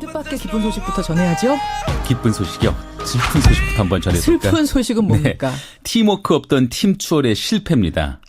뜻밖의 기쁜 소식부터 전해야죠. 기쁜 소식이요. 슬픈 소식부터 한번 전해볼까요? 슬픈 소식은 뭡니까? 네. 팀워크 없던 팀 추월의 실패입니다.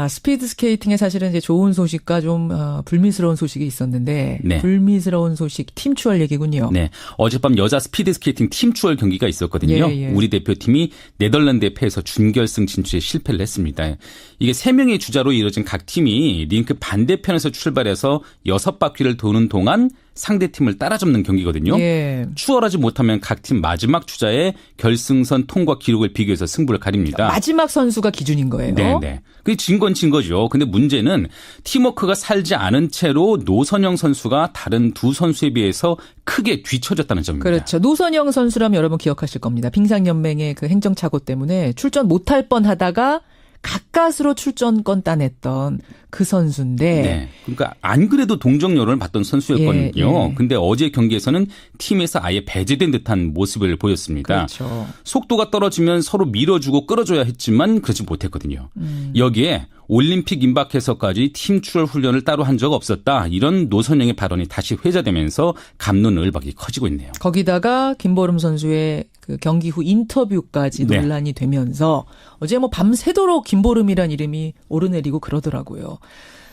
스피드 스케이팅에 사실은 이제 좋은 소식과 좀 불미스러운 소식이 있었는데 네. 불미스러운 소식 팀 추월 얘기군요. 네, 어젯밤 여자 스피드 스케이팅 팀 추월 경기가 있었거든요. 예, 예. 우리 대표팀이 네덜란드에 패해서 준결승 진출에 실패를 했습니다. 이게 3명의 주자로 이루어진 각 팀이 링크 반대편에서 출발해서 6바퀴를 도는 동안 상대팀을 따라잡는 경기거든요. 예. 추월하지 못하면 각 팀 마지막 주자의 결승선 통과 기록을 비교해서 승부를 가립니다. 마지막 선수가 기준인 거예요. 네네. 그게 진 건 진 거죠. 근데 문제는 팀워크가 살지 않은 채로 노선영 선수가 다른 두 선수에 비해서 크게 뒤처졌다는 점입니다. 그렇죠. 노선영 선수라면 여러분 기억하실 겁니다. 빙상연맹의 그 행정착오 때문에 출전 못할 뻔하다가 가까스로 출전권 따냈던 그 선수인데. 네. 그러니까 안 그래도 동정 여론을 받던 선수였거든요. 예. 근데 어제 경기에서는 팀에서 아예 배제된 듯한 모습을 보였습니다. 그렇죠. 속도가 떨어지면 서로 밀어주고 끌어줘야 했지만 그러지 못했거든요. 여기에 올림픽 임박해서까지 팀 추월 훈련을 따로 한 적 없었다. 이런 노선영의 발언이 다시 회자되면서 갑론을박이 커지고 있네요. 거기다가 김보름 선수의 그 경기 후 인터뷰까지 네. 논란이 되면서 어제 뭐 밤새도록 김보름이란 이름이 오르내리고 그러더라고요.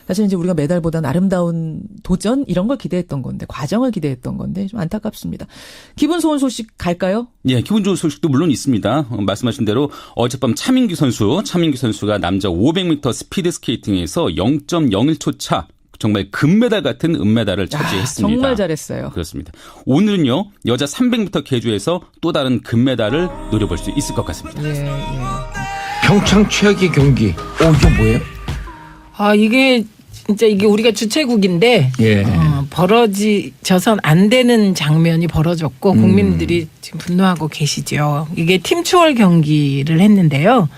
사실 이제 우리가 메달보다는 아름다운 도전 이런 걸 기대했던 건데 과정을 기대했던 건데 좀 안타깝습니다. 기분 좋은 소식 갈까요? 예, 기분 좋은 소식도 물론 있습니다. 말씀하신 대로 어젯밤 차민규 선수가 남자 500m 스피드 스케이팅에서 0.01초 차 정말 금메달 같은 은메달을 차지했습니다. 정말 잘했어요. 그렇습니다. 오늘은요 여자 300m 계주에서 또 다른 금메달을 노려볼 수 있을 것 같습니다. 예. 평창 최악의 경기. 이게 뭐예요? 이게 진짜 이게 우리가 주최국인데 예. 벌어져선 안 되는 장면이 벌어졌고 국민들이 지금 분노하고 계시죠. 이게 팀 추월 경기를 했는데요.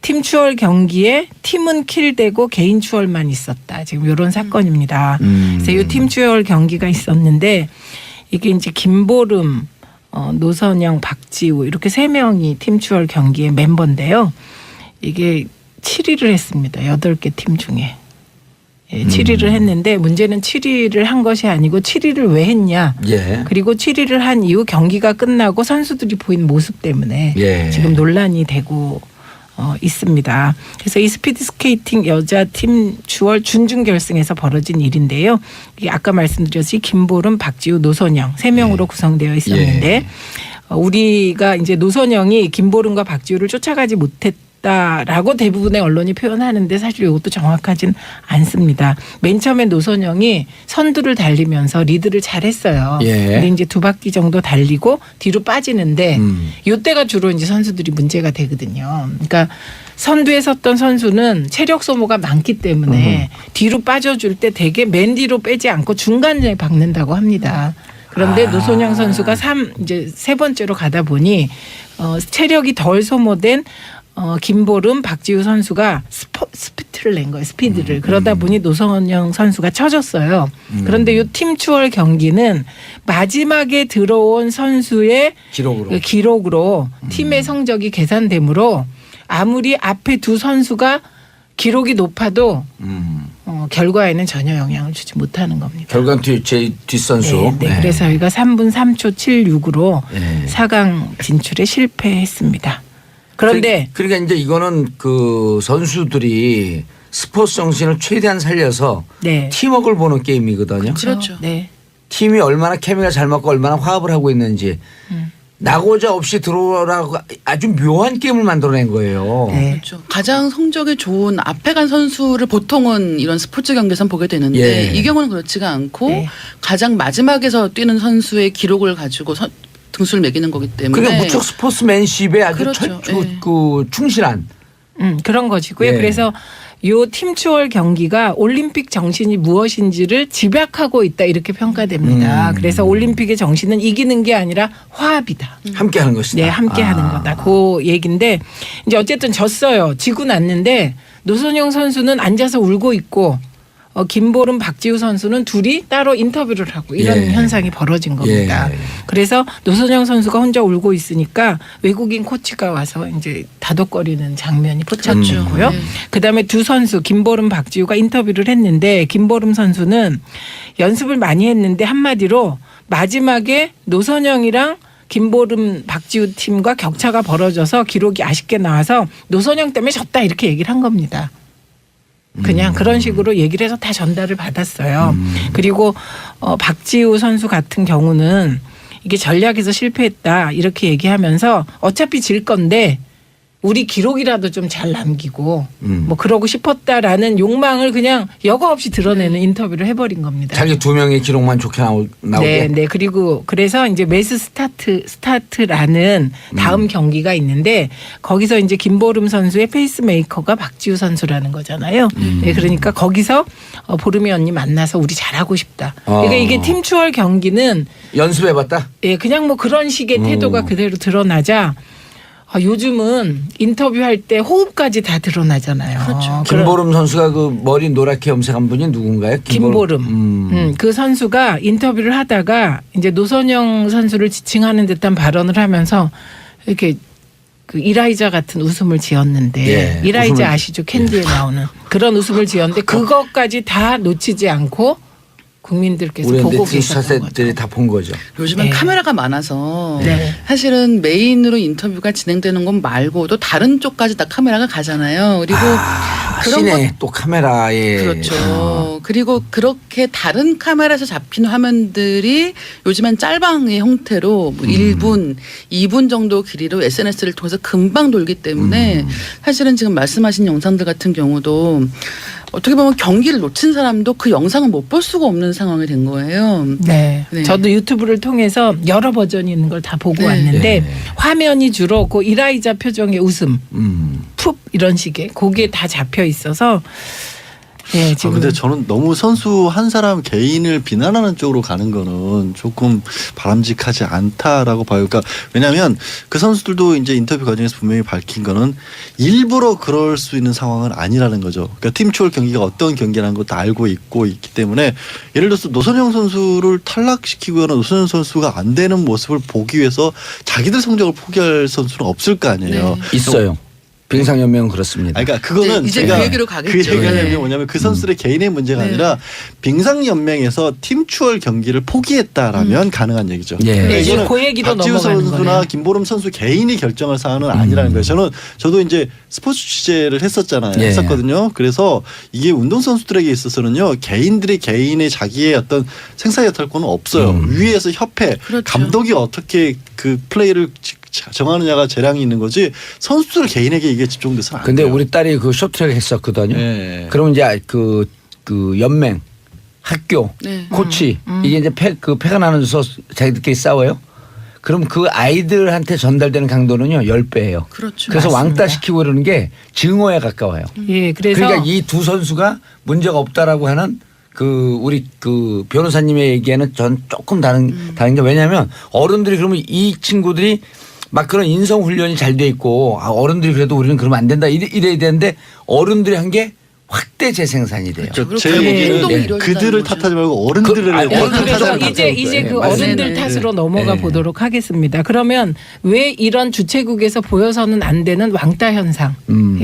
팀 추월 경기에 팀은 킬되고 개인 추월만 있었다. 지금 이런 사건입니다. 그래서 이 팀 추월 경기가 있었는데 이게 이제 김보름, 노선영, 박지우 이렇게 3명이 팀 추월 경기의 멤버인데요. 이게 7위를 했습니다. 8개 팀 중에. 7위를 했는데 문제는 7위를 한 것이 아니고 7위를 왜 했냐. 예. 그리고 7위를 한 이후 경기가 끝나고 선수들이 보인 모습 때문에 예. 지금 논란이 되고 있습니다. 그래서 이 스피드 스케이팅 여자 팀 추월 준중 결승에서 벌어진 일인데요. 이게 아까 말씀드렸듯이 김보름, 박지우, 노선영 3명으로 구성되어 있었는데 우리가 이제 노선영이 김보름과 박지우를 쫓아가지 못했다라고 대부분의 언론이 표현하는데 사실 이것도 정확하진 않습니다. 맨 처음에 노선영이 선두를 달리면서 리드를 잘했어요. 예. 근데 이제 2바퀴 정도 달리고 뒤로 빠지는데 이때가 주로 이제 선수들이 문제가 되거든요. 그러니까 선두에 섰던 선수는 체력 소모가 많기 때문에 뒤로 빠져줄 때 되게 맨 뒤로 빼지 않고 중간에 박는다고 합니다. 그런데 노선영 선수가 이제 3번째로 가다 보니 체력이 덜 소모된 김보름, 박지우 선수가 스피드를 낸 거예요. 스피드를. 그러다 보니 노선영 선수가 쳐졌어요. 그런데 이 팀 추월 경기는 마지막에 들어온 선수의 기록으로 팀의 성적이 계산되므로 아무리 앞에 두 선수가 기록이 높아도 결과에는 전혀 영향을 주지 못하는 겁니다. 결과는 제 뒷선수. 네. 그래서 저희가 3분 3초 76으로 4강 진출에 실패했습니다. 그런데 그러니까 이제 이거는 그 선수들이 스포츠 정신을 최대한 살려서 팀워크를 보는 게임이거든요. 그렇죠. 네. 팀이 얼마나 케미가 잘 맞고 얼마나 화합을 하고 있는지 나고자 없이 들어오라고 아주 묘한 게임을 만들어낸 거예요. 네. 그렇죠. 가장 성적이 좋은 앞에 간 선수를 보통은 이런 스포츠 경기에선 보게 되는데 이 경우는 그렇지가 않고 가장 마지막에서 뛰는 선수의 기록을 가지고 등수를 매기는 거기 때문에. 그러니까 무척 스포츠맨십에 아주 그렇죠. 충실한. 그런 것이고요. 예. 그래서 이 팀 추월 경기가 올림픽 정신이 무엇인지를 집약하고 있다 이렇게 평가됩니다. 그래서 올림픽의 정신은 이기는 게 아니라 화합이다. 함께하는 것이다. 네, 함께하는 거다. 그 얘기인데 이제 어쨌든 졌어요. 지고 났는데 노선영 선수는 앉아서 울고 있고 김보름, 박지우 선수는 둘이 따로 인터뷰를 하고 이런 현상이 벌어진 겁니다. 그래서 노선영 선수가 혼자 울고 있으니까 외국인 코치가 와서 이제 다독거리는 장면이 포착됐고요. 그다음에 두 선수 김보름, 박지우가 인터뷰를 했는데 김보름 선수는 연습을 많이 했는데 한마디로 마지막에 노선영이랑 김보름 박지우 팀과 격차가 벌어져서 기록이 아쉽게 나와서 노선영 때문에 졌다 이렇게 얘기를 한 겁니다. 그냥 그런 식으로 얘기를 해서 다 전달을 받았어요. 그리고 박지우 선수 같은 경우는 이게 전략에서 실패했다 이렇게 얘기하면서 어차피 질 건데 우리 기록이라도 좀 잘 남기고 뭐 그러고 싶었다라는 욕망을 그냥 여과 없이 드러내는 인터뷰를 해버린 겁니다. 자기 두 명의 기록만 좋게 나오게. 네. 그리고 그래서 이제 매스 스타트라는 다음 경기가 있는데 거기서 이제 김보름 선수의 페이스메이커가 박지우 선수라는 거잖아요. 네, 그러니까 거기서 보름이 언니 만나서 우리 잘하고 싶다. 그러니까 이게 팀 추월 경기는 연습해봤다. 예, 그냥 뭐 그런 식의 태도가 그대로 드러나자. 요즘은 인터뷰할 때 호흡까지 다 드러나잖아요. 그렇죠. 김보름 선수가 그 머리 노랗게 염색한 분이 누군가요? 김보름. 그 선수가 인터뷰를 하다가 이제 노선영 선수를 지칭하는 듯한 발언을 하면서 이렇게 그 이라이자 같은 웃음을 지었는데 예, 이라이자 웃음을 아시죠? 캔디에 나오는 그런 웃음을 지었는데 그것까지 다 놓치지 않고 국민들께서 우리 보고 네티즌 계셨던 스타들이 거죠. 다 본 거죠. 요즘은 네. 카메라가 많아서 네. 사실은 메인으로 인터뷰가 진행되는 건 말고도 다른 쪽까지 다 카메라가 가잖아요. 그리고 그런 것 시내 또 카메라에 그렇죠. 그리고 그렇게 다른 카메라에서 잡힌 화면들이 요즘엔 짤방의 형태로 뭐 1분, 2분 정도 길이로 SNS를 통해서 금방 돌기 때문에 사실은 지금 말씀하신 영상들 같은 경우도 어떻게 보면 경기를 놓친 사람도 그 영상을 못 볼 수가 없는 상황이 된 거예요. 네. 네. 저도 유튜브를 통해서 여러 버전이 있는 걸 다 보고 네. 왔는데 네. 화면이 주로 그 이라이자 표정의 웃음, 푹 이런 식의 그게 다 잡혀 있어서 네, 지금 근데 저는 너무 선수 한 사람 개인을 비난하는 쪽으로 가는 거는 조금 바람직하지 않다라고 봐요. 그러니까 왜냐하면 그 선수들도 이제 인터뷰 과정에서 분명히 밝힌 거는 일부러 그럴 수 있는 상황은 아니라는 거죠. 그러니까 팀 추월 경기가 어떤 경기라는 것도 알고 있기 때문에 예를 들어서 노선영 선수를 탈락시키거나 노선영 선수가 안 되는 모습을 보기 위해서 자기들 성적을 포기할 선수는 없을 거 아니에요. 네. 있어요. 빙상연맹은 그렇습니다. 그러니까 그거는 이제 제가 그 얘기로 가겠죠. 그 얘기하는 게 네. 뭐냐면 그 선수들의 개인의 문제가 네. 아니라 빙상연맹에서 팀 추월 경기를 포기했다라면 가능한 얘기죠. 예. 그러니까 네, 지금 이거는 그 얘기도 박지우 넘어가는 선수나 거네요. 김보름 선수 개인이 결정할 사안은 아니라는 거예요. 저도 이제 스포츠 취재를 했었잖아요. 예. 했었거든요. 그래서 이게 운동 선수들에게 있어서는요 개인들이 개인의 자기의 어떤 생사 여탈권은 없어요. 위에서 협회, 그렇죠. 감독이 어떻게 그 플레이를 정하느냐가 재량이 있는 거지 선수들 개인에게 이게 집중돼서는 안 근데 돼요. 우리 딸이 그 쇼트트랙 했었거든요. 네. 그럼 이제 그 연맹, 학교, 네. 코치 이게 이제 패가 나눠서 자기들끼리 싸워요. 그럼 그 아이들한테 전달되는 강도는요 10배예요. 그렇죠. 그래서 맞습니다. 왕따 시키고 그러는 게 증오에 가까워요. 예, 그래서 그러니까 이 두 선수가 문제가 없다라고 하는 그 우리 그 변호사님의 얘기에는 전 조금 다른 게 왜냐하면 어른들이 그러면 이 친구들이 막 그런 인성 훈련이 잘 돼 있고 어른들이 그래도 우리는 그러면 안 된다 이래야 되는데 어른들이 한 게 확대 재생산이 돼요. 그리고 제 그런 보기에는 행동이 예. 이루어진다는 그들을 거죠. 탓하지 말고 어른들을 아니, 어른들 그래서 탓하는 이제 거죠. 그 네, 어른들 맞아요. 탓으로 넘어가 네. 보도록 하겠습니다. 그러면 왜 이런 주최국에서 보여서는 안 되는 왕따 현상,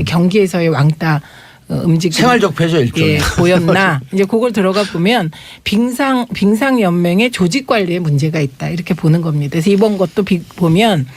경기에서의 왕따 움직임 생활적 폐죠 일종의. 예, 보였나 이제 그걸 들어가 보면 빙상 연맹의 조직 관리에 문제가 있다 이렇게 보는 겁니다. 그래서 이번 것도 보면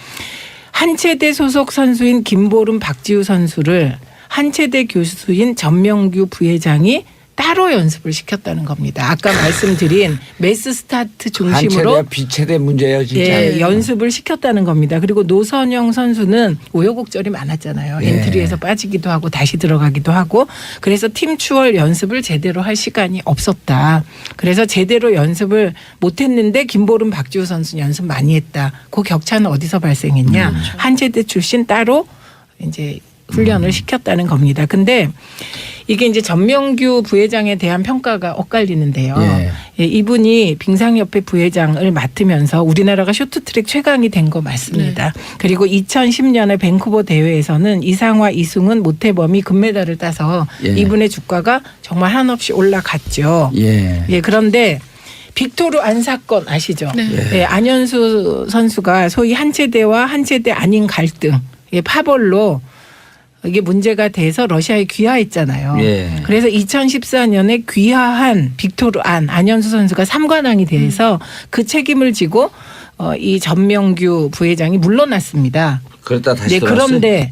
한체대 소속 선수인 김보름 박지우 선수를 한체대 교수인 전명규 부회장이 따로 연습을 시켰다는 겁니다. 아까 말씀드린 매스 스타트 중심으로 한체대 비체대 문제예요 진짜. 예, 연습을 시켰다는 겁니다. 그리고 노선영 선수는 우여곡절이 많았잖아요. 예. 엔트리에서 빠지기도 하고 다시 들어가기도 하고 그래서 팀 추월 연습을 제대로 할 시간이 없었다. 그래서 제대로 연습을 못했는데 김보름 박지우 선수는 연습 많이 했다. 그 격차는 어디서 발생했냐. 한체대 출신 따로 이제 훈련을 시켰다는 겁니다. 근데 이게 이제 전명규 부회장에 대한 평가가 엇갈리는데요. 예. 예, 이분이 빙상협회 부회장을 맡으면서 우리나라가 쇼트트랙 최강이 된 거 맞습니다. 그리고 2010년에 밴쿠버 대회에서는 이상화, 이승훈, 모태범이 금메달을 따서 예. 이분의 주가가 정말 한없이 올라갔죠. 예. 예, 그런데 빅토르 안 사건 아시죠? 네. 예, 안현수 선수가 소위 한체대와 한체대 아닌 갈등, 예, 파벌로 이게 문제가 돼서 러시아에 귀화했잖아요. 예. 그래서 2014년에 귀화한 빅토르 안현수 선수가 3관왕이 돼서 그 책임을 지고 이 전명규 부회장이 물러났습니다. 그랬다 다시 네, 돌아왔어요. 그런데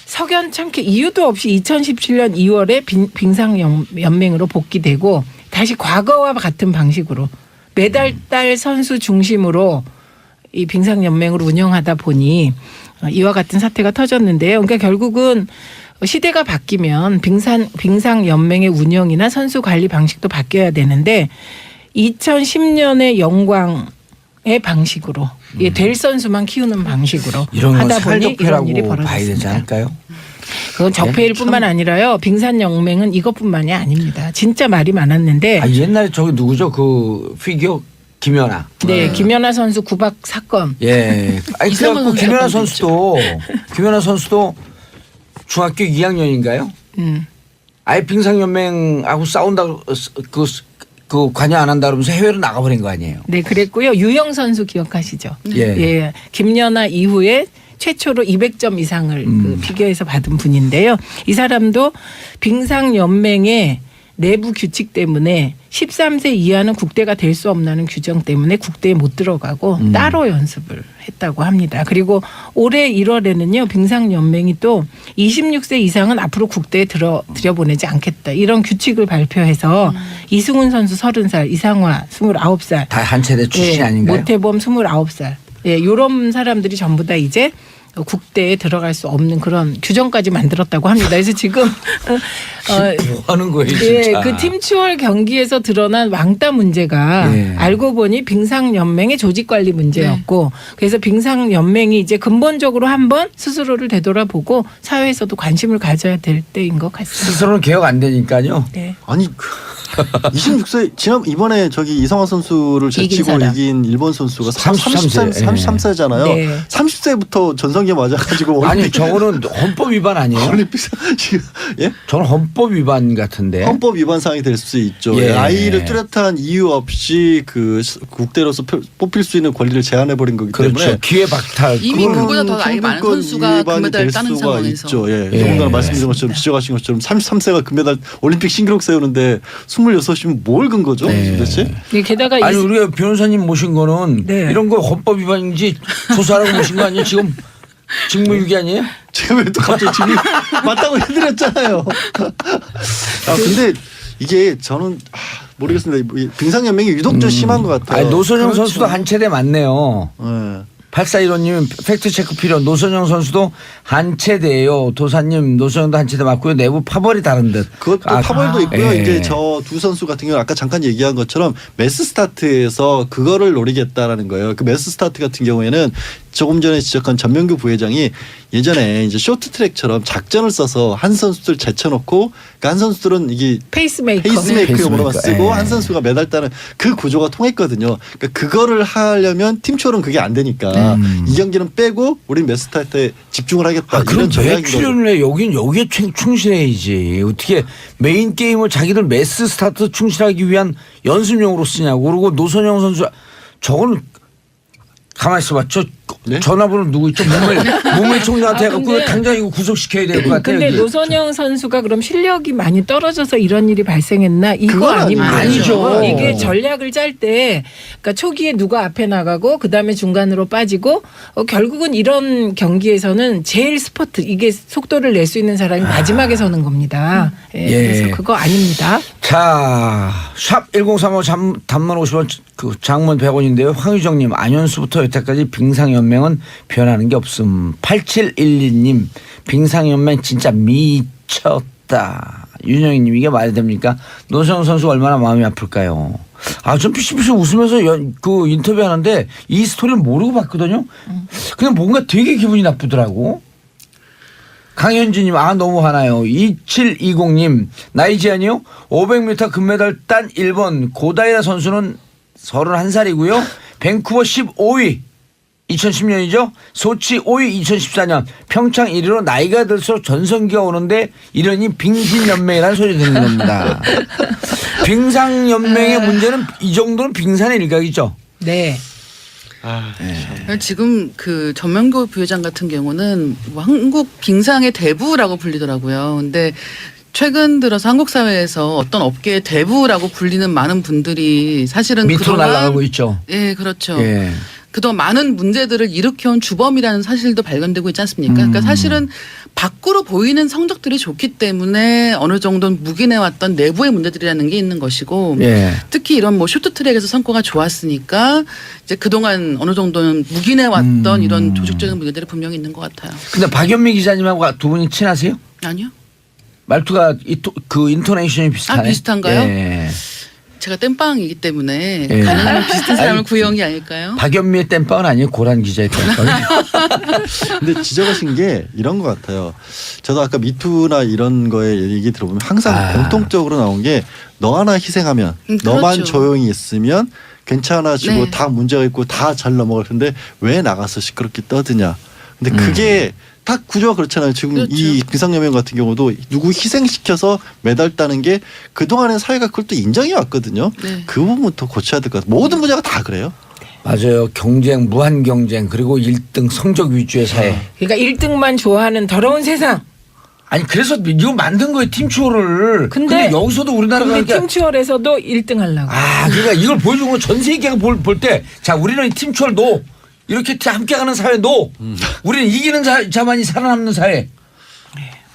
석연찮게 이유도 없이 2017년 2월에 빙상연맹으로 복귀되고 다시 과거와 같은 방식으로 매달 달 선수 중심으로 이 빙상연맹을 운영하다 보니 이와 같은 사태가 터졌는데요. 그러니까 결국은 시대가 바뀌면 빙상연맹의 운영이나 선수 관리 방식도 바뀌어야 되는데 2010년의 영광의 방식으로 될 선수만 키우는 방식으로 이런 건 하다 보니 이런 일이 살적폐라고 봐야 되지 벌어졌습니다. 않을까요? 그건 적폐일 뿐만 아니라요. 빙산연맹은 이것뿐만이 아닙니다. 진짜 말이 많았는데 옛날에 저기 누구죠? 그 피겨 김연아. 네, 김연아 선수 구박 사건. 예. 아니 이상한 그래갖고 선수가 김연아 선수도 중학교 2학년인가요? 아예 빙상연맹하고 싸운다고 그 관여 안 한다 그러면서 해외로 나가버린 거 아니에요? 네, 그랬고요. 유영 선수 기억하시죠? 예. 예. 김연아 이후에 최초로 200점 이상을 그 피겨에서 받은 분인데요. 이 사람도 빙상연맹의 내부 규칙 때문에 13세 이하는 국대가 될 수 없다는 규정 때문에 국대에 못 들어가고 따로 연습을 했다고 합니다. 그리고 올해 1월에는요. 빙상연맹이 또 26세 이상은 앞으로 국대에 들여보내지 않겠다. 이런 규칙을 발표해서 이승훈 선수 30살, 이상화 29살. 다 한체대 출신 아닌가요? 모태범 29살. 예, 요런 사람들이 전부 다 이제 국대에 들어갈 수 없는 그런 규정까지 만들었다고 합니다. 그래서 지금 뭐 하는 거예요, 예, 진짜. 그 팀추월 경기에서 드러난 왕따 문제가 예. 알고 보니 빙상연맹의 조직관리 문제였고 그래서 빙상연맹이 이제 근본적으로 한번 스스로를 되돌아보고 사회에서도 관심을 가져야 될 때인 것 같습니다. 스스로는 개혁 안 되니까요. 네. 아니 26세 이번에 저기 이상화 선수를 이긴 제치고 사람. 이긴 일본 선수가 33세. 33세잖아요. 네. 30세부터 전성기 맞아가지고 아니 저거는 헌법 위반 아니에요? 올림픽 지금 예? 저는 헌법 위반 같은데. 헌법 위반 사항이 될 수 있죠. 예. 아이를 뚜렷한 이유 없이 그 국대로서 뽑힐 수 있는 권리를 제한해 버린 거기 때문에 그렇죠. 기회 박탈. 이미 그거는 그보다 더 나이 많은 평등권 선수가 위반이 금메달을 될 따는 수가 상황에서. 있죠. 예. 예. 조금 전에 말씀드린 것처럼 지적하신 것처럼 33세가 금메달 올림픽 신기록 세우는데 26이면 뭘 근거죠? 네. 도대체? 게다가 아니 우리가 변호사님 모신 거는 네. 이런 거 헌법 위반인지 조사하라고 모신 거 아니에요? 지금 직무유기 아니에요? 제가 왜 또 갑자기 지금 맞다고 해드렸잖아요. 아 근데 이게 저는 모르겠습니다. 빙상연맹이 유독 좀 심한 것 같아요. 아니, 노선영 그렇죠. 선수도 한체대 맞네요. 네. 8415님 팩트체크 필요. 노선영 선수도 한체대예요. 도사님 노선영도 한체대 맞고요. 내부 파벌이 다른 듯. 그것도 파벌도 있고요. 예. 이제 저 두 선수 같은 경우는 아까 잠깐 얘기한 것처럼 매스 스타트에서 그거를 노리겠다라는 거예요. 그 매스 스타트 같은 경우에는 조금 전에 지적한 전명규 부회장이 예전에 이제 쇼트트랙처럼 작전을 써서 한 선수들 제쳐놓고 그러니까 한 선수들은 이게 페이스메이커용으로만 쓰고 예. 한 선수가 메달 따는 그 구조가 통했거든요. 그러니까 그거를 하려면 팀초는 그게 안 되니까 이 경기는 빼고 우린 매스 스타트에 집중을 하겠다. 그럼 이런 왜 전략인 거죠. 출연을 해? 여기에 충실해야지. 어떻게 메인 게임을 자기들 매스 스타트 충실하기 위한 연습용으로 쓰냐고. 그리고 노선영 선수 저거는 가만히 있어봐. 저 네? 전화번호 누구 있죠? 문무일 총장한테 해갖고 근데- 당장 이거 구속시켜야 될 것 같아요. 근데 이게. 노선영 선수가 그럼 실력이 많이 떨어져서 이런 일이 발생했나? 이거 그건 아닙니다. 아니죠. 이게 전략을 짤 때 그러니까 초기에 누가 앞에 나가고 그다음에 중간으로 빠지고 결국은 이런 경기에서는 제일 스퍼트 이게 속도를 낼 수 있는 사람이 마지막에 서는 겁니다. 예, 예. 그래서 그거 아닙니다. 자, 샵 1035 단문 50원 그 장문 100원인데요. 황유정님 안현수부터 여태까지 빙상연맹은 변하는 게 없음. 8712님 빙상연맹 진짜 미쳤다. 윤영희님 이게 말이 됩니까? 노성영 선수 얼마나 마음이 아플까요? 좀 피식피식 웃으면서 그 인터뷰하는데 이 스토리를 모르고 봤거든요. 그냥 뭔가 되게 기분이 나쁘더라고. 강현진님 너무 화나요. 2720님 나이 제한이요? 500m 금메달 딴 일본 고다이라 선수는 31살이고요. 밴쿠버 15위 2010년이죠. 소치 5위 2014년 평창 1위로 나이가 들수록 전성기가 오는데 이러니 빙신연맹이라는 소리 듣는 겁니다. 빙상연맹의 문제는 이 정도는 빙산의 일각이죠. 네. 지금 그 전명교 부회장 같은 경우는 뭐 한국 빙상의 대부라고 불리더라고요. 근데 최근 들어서 한국 사회에서 어떤 업계의 대부라고 불리는 많은 분들이 사실은 밑으로 날아가고 있죠. 예, 그렇죠. 예. 그동안 많은 문제들을 일으켜온 주범이라는 사실도 발견되고 있지 않습니까? 그러니까 사실은 밖으로 보이는 성적들이 좋기 때문에 어느 정도는 묵인해왔던 내부의 문제들이라는 게 있는 것이고 예. 특히 이런 뭐 쇼트트랙에서 성과가 좋았으니까 이제 그동안 어느 정도는 묵인해왔던 이런 조직적인 문제들이 분명히 있는 것 같아요. 근데 박연미 기자님하고 두 분이 친하세요? 아니요. 말투가 그 인토네이션이 비슷하네. 아, 비슷한가요? 예. 제가 땜빵이기 때문에 예. 가능하면 비슷한 사람을 구해온 게 아닐까요? 박연미의 땜빵은 아니에요. 고란 기자의 땜빵. 근데 지적하신 게 이런 것 같아요. 저도 아까 미투나 이런 거에 얘기 들어보면 항상 공통적으로 나온 게 너 하나 희생하면 너만 그렇죠. 조용히 있으면 괜찮아지고 네. 다 문제가 있고 다 잘 넘어갈 텐데 왜 나가서 시끄럽게 떠드냐. 근데 그게 다 구조가 그렇잖아요. 지금 그렇죠. 이 빙상여명 같은 경우도 누구 희생시켜서 메달 따는 게 그동안에 사회가 그걸 또 인정해 왔거든요. 네. 그 부분부터 고쳐야 될 것 같아요. 모든 분야가 다 그래요. 맞아요. 경쟁, 무한 경쟁 그리고 1등 성적 위주의 사회. 그러니까 1등만 좋아하는 더러운 세상. 아니 그래서 이거 만든 거예요. 팀추어를. 근데 여기서도 우리나라가 근데 그러니까 팀추월에서도 1등 하려고. 그러니까 이걸 보여준 건 전 세계가 볼 때 자 우리는 팀추어 노 이렇게 함께 가는 사회 노 우리는 이기는 자만이 살아남는 사회.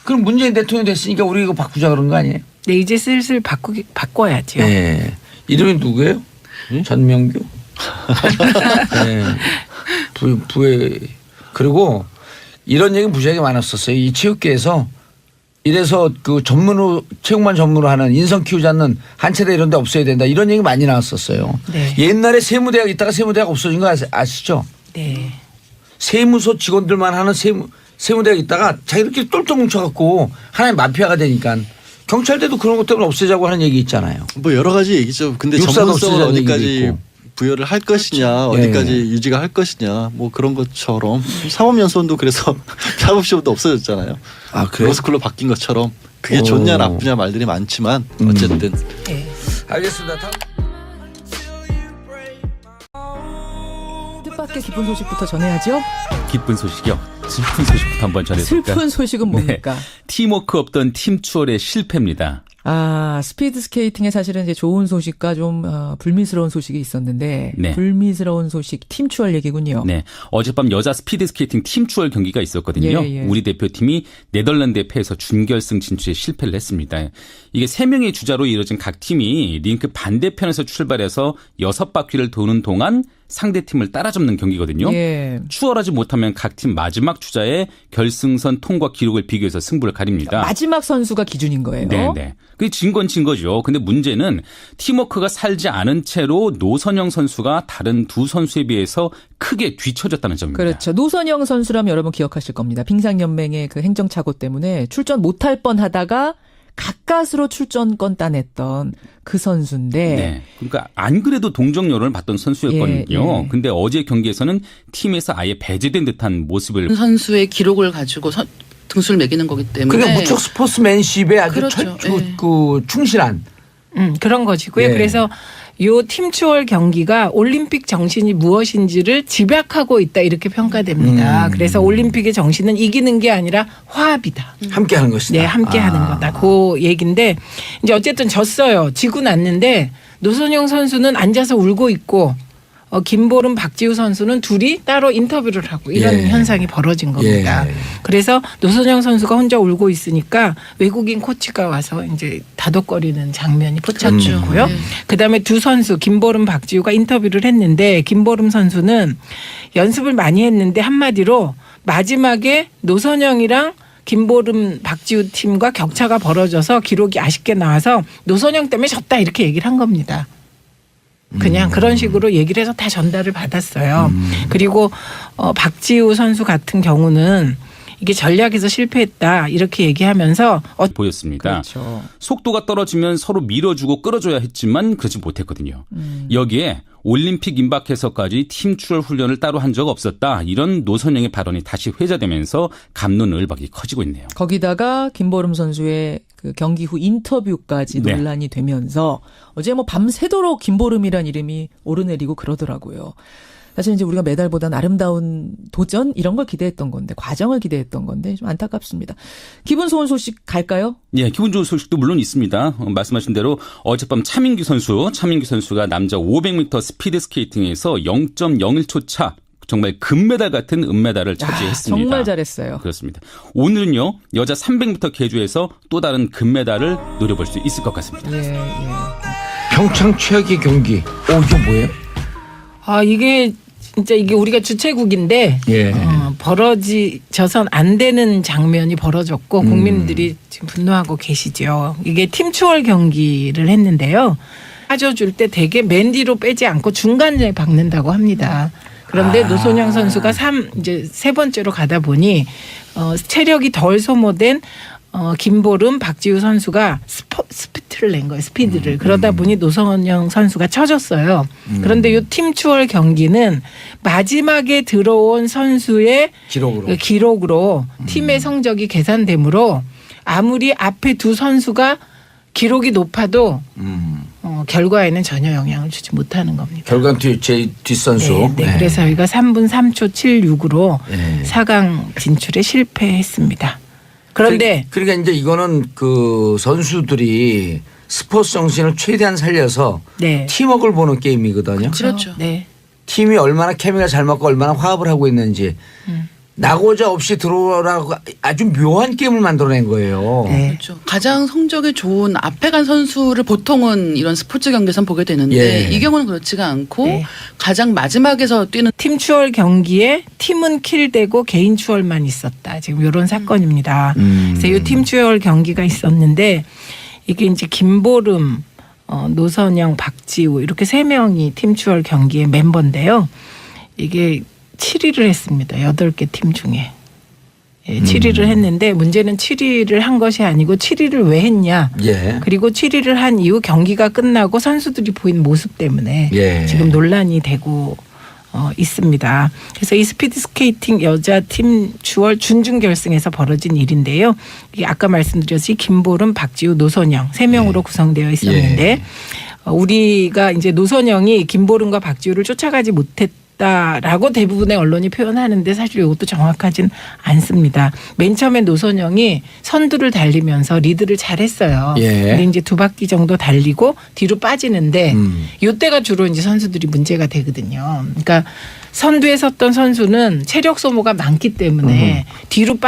그럼 문재인 대통령 됐으니까 우리 이거 바꾸자 그런 거 아니에요? 네, 이제 슬슬 바꿔야죠. 네. 이름이 누구예요? 전명규. 네. 부의 그리고 이런 얘기 무지하게 많았었어요. 이 체육계에서 이래서 그 체육만 전문으로 하는 인성 키우지 않는 한체대 이런 데 없어야 된다. 이런 얘기 많이 나왔었어요. 네. 옛날에 세무대학 있다가 세무대학 없어진 거 아시죠? 네. 세무소 직원들만 하는 세무대학 있다가 자기들끼리 똘똘 뭉쳐갖고 하나의 마피아가 되니까 경찰대도 그런 것 때문에 없애자고 하는 얘기 있잖아요. 뭐 여러 가지 얘기죠. 근데 육사도 전문성을 없애자는 얘기도 어디까지 있고. 부여를 할 것이냐, 그렇죠. 어디까지 예. 유지가 할 것이냐, 뭐 그런 것처럼 사법연수원도 그래서 사법시험도 없어졌잖아요. 아, 그래요? 로스쿨로 바뀐 것처럼 그게 오. 좋냐 나쁘냐 말들이 많지만 어쨌든 네. 알겠습니다. 뜻밖의 기쁜 소식부터 전해야죠. 기쁜 소식이요. 슬픈 소식부터 한번 전해볼까요? 슬픈 소식은 뭡니까? 네. 팀워크 없던 팀추월의 실패입니다. 스피드 스케이팅에 사실은 이제 좋은 소식과 좀 불미스러운 소식이 있었는데 네. 불미스러운 소식 팀추월 얘기군요. 네. 어젯밤 여자 스피드 스케이팅 팀추월 경기가 있었거든요. 예, 예. 우리 대표팀이 네덜란드에 패해서 준결승 진출에 실패를 했습니다. 이게 3명의 주자로 이뤄진 각 팀이 링크 반대편에서 출발해서 6바퀴를 도는 동안 상대팀을 따라잡는 경기거든요. 예. 추월하지 못하면 각 팀 마지막 주자의 결승선 통과 기록을 비교해서 승부를 가립니다. 마지막 선수가 기준인 거예요. 네네. 그게 진 건 진 거죠. 근데 문제는 팀워크가 살지 않은 채로 노선영 선수가 다른 두 선수에 비해서 크게 뒤처졌다는 점입니다. 그렇죠. 노선영 선수라면 여러분 기억하실 겁니다. 빙상연맹의 그 행정착오 때문에 출전 못할 뻔하다가 가까스로 출전권 따냈던 그 선수인데. 네. 그러니까 안 그래도 동정 여론을 받던 선수였거든요. 예. 근데 어제 경기에서는 팀에서 아예 배제된 듯한 모습을 선수의 기록을 가지고 등수를 매기는 거기 때문에 그게 무척 스포츠맨십에 아주 그렇죠. 예. 충실한. 그런 것이고요. 예. 그래서 요 팀추월 경기가 올림픽 정신이 무엇인지를 집약하고 있다 이렇게 평가됩니다. 그래서 올림픽의 정신은 이기는 게 아니라 화합이다. 함께하는 것이다. 네, 함께하는 거다. 그 얘기인데 이제 어쨌든 졌어요. 지고 났는데 노선영 선수는 앉아서 울고 있고 김보름, 박지우 선수는 둘이 따로 인터뷰를 하고 이런 예. 현상이 벌어진 겁니다. 예. 그래서 노선영 선수가 혼자 울고 있으니까 외국인 코치가 와서 이제 다독거리는 장면이 포착됐고요. 그다음에 두 선수 김보름, 박지우가 인터뷰를 했는데 김보름 선수는 연습을 많이 했는데 한마디로 마지막에 노선영이랑 김보름, 박지우 팀과 격차가 벌어져서 기록이 아쉽게 나와서 노선영 때문에 졌다 이렇게 얘기를 한 겁니다. 그냥 그런 식으로 얘기를 해서 다 전달을 받았어요. 그리고 박지우 선수 같은 경우는 이게 전략에서 실패했다 이렇게 얘기하면서 보였습니다. 그렇죠. 속도가 떨어지면 서로 밀어주고 끌어줘야 했지만 그러지 못했거든요. 여기에 올림픽 임박해서까지 팀추월 훈련을 따로 한 적 없었다. 이런 노선영의 발언이 다시 회자되면서 감론을박이 커지고 있네요. 거기다가 김보름 선수의 그 경기 후 인터뷰까지 네. 논란이 되면서 어제 뭐 밤새도록 김보름이란 이름이 오르내리고 그러더라고요. 사실 이제 우리가 메달보다는 아름다운 도전 이런 걸 기대했던 건데 과정을 기대했던 건데 좀 안타깝습니다. 기분 좋은 소식 갈까요? 예, 기분 좋은 소식도 물론 있습니다. 말씀하신 대로 어젯밤 차민규 선수가 남자 500m 스피드 스케이팅에서 0.01초 차 정말 금메달 같은 은메달을 차지했습니다. 정말 잘했어요. 그렇습니다. 오늘은요 여자 300m 계주에서 또 다른 금메달을 노려볼 수 있을 것 같습니다. 예. 평창 최악의 경기. 이거 뭐예요? 아, 이게 진짜 이게 우리가 주최국인데 예. 벌어져선 안 되는 장면이 벌어졌고 국민들이 지금 분노하고 계시죠. 이게 팀 추월 경기를 했는데요. 빠져줄 때 되게 맨 뒤로 빼지 않고 중간에 박는다고 합니다. 그런데 노선영 선수가 이제 세 번째로 가다 보니 체력이 덜 소모된 김보름, 박지우 선수가 스피드를 낸 거예요. 스피드를. 그러다 보니 노선영 선수가 쳐졌어요. 그런데 이 팀 추월 경기는 마지막에 들어온 선수의 기록으로 팀의 성적이 계산되므로 아무리 앞에 두 선수가 기록이 높아도 결과에는 전혀 영향을 주지 못하는 겁니다. 결과는 제 뒷선수. 네. 그래서 저희가 3분 3초 76으로 4강 진출에 실패했습니다. 그런데 그러니까 이제 이거는 그 선수들이 스포츠 정신을 최대한 살려서 네. 팀워크를 보는 게임이거든요. 그렇죠. 네. 팀이 얼마나 케미가 잘 맞고 얼마나 화합을 하고 있는지 나고자 없이 들어오라고 아주 묘한 게임을 만들어낸 거예요. 네. 그렇죠. 가장 성적이 좋은 앞에 간 선수를 보통은 이런 스포츠 경기에선 보게 되는데 이 경우는 그렇지가 않고 네. 가장 마지막에서 뛰는 팀 추월 경기에 팀은 킬되고 개인 추월만 있었다. 지금 이런 사건입니다. 그래서 이 팀 추월 경기가 있었는데 이게 이제 김보름, 노선영, 박지우 이렇게 세 명이 팀 추월 경기의 멤버인데요. 이게 7위를 했습니다. 8개 팀 중에. 7위를 했는데 문제는 7위를 한 것이 아니고 7위를 왜 했냐. 그리고 7위를 한 이후 경기가 끝나고 선수들이 보인 모습 때문에 지금 논란이 되고 있습니다. 그래서 이 스피드 스케이팅 여자 팀 추월 준중 결승에서 벌어진 일인데요. 이게 아까 말씀드렸듯이 김보름, 박지우, 노선영 3명으로 구성되어 있었는데 우리가 이제 노선영이 김보름과 박지우를 쫓아가지 못했다라고 대부분의 언론이 표현하는데 사실 이것도 정확하진 않습니다. 맨 처음에 노선영이 선두를 달리면서 리드를 잘했어요. 근데 이제 2바퀴 정도 달리고 뒤로 빠지는데 이때가 주로 이제 선수들이 문제가 되거든요. 그러니까 선두에 섰던 선수는 체력 소모가 많기 때문에 뒤로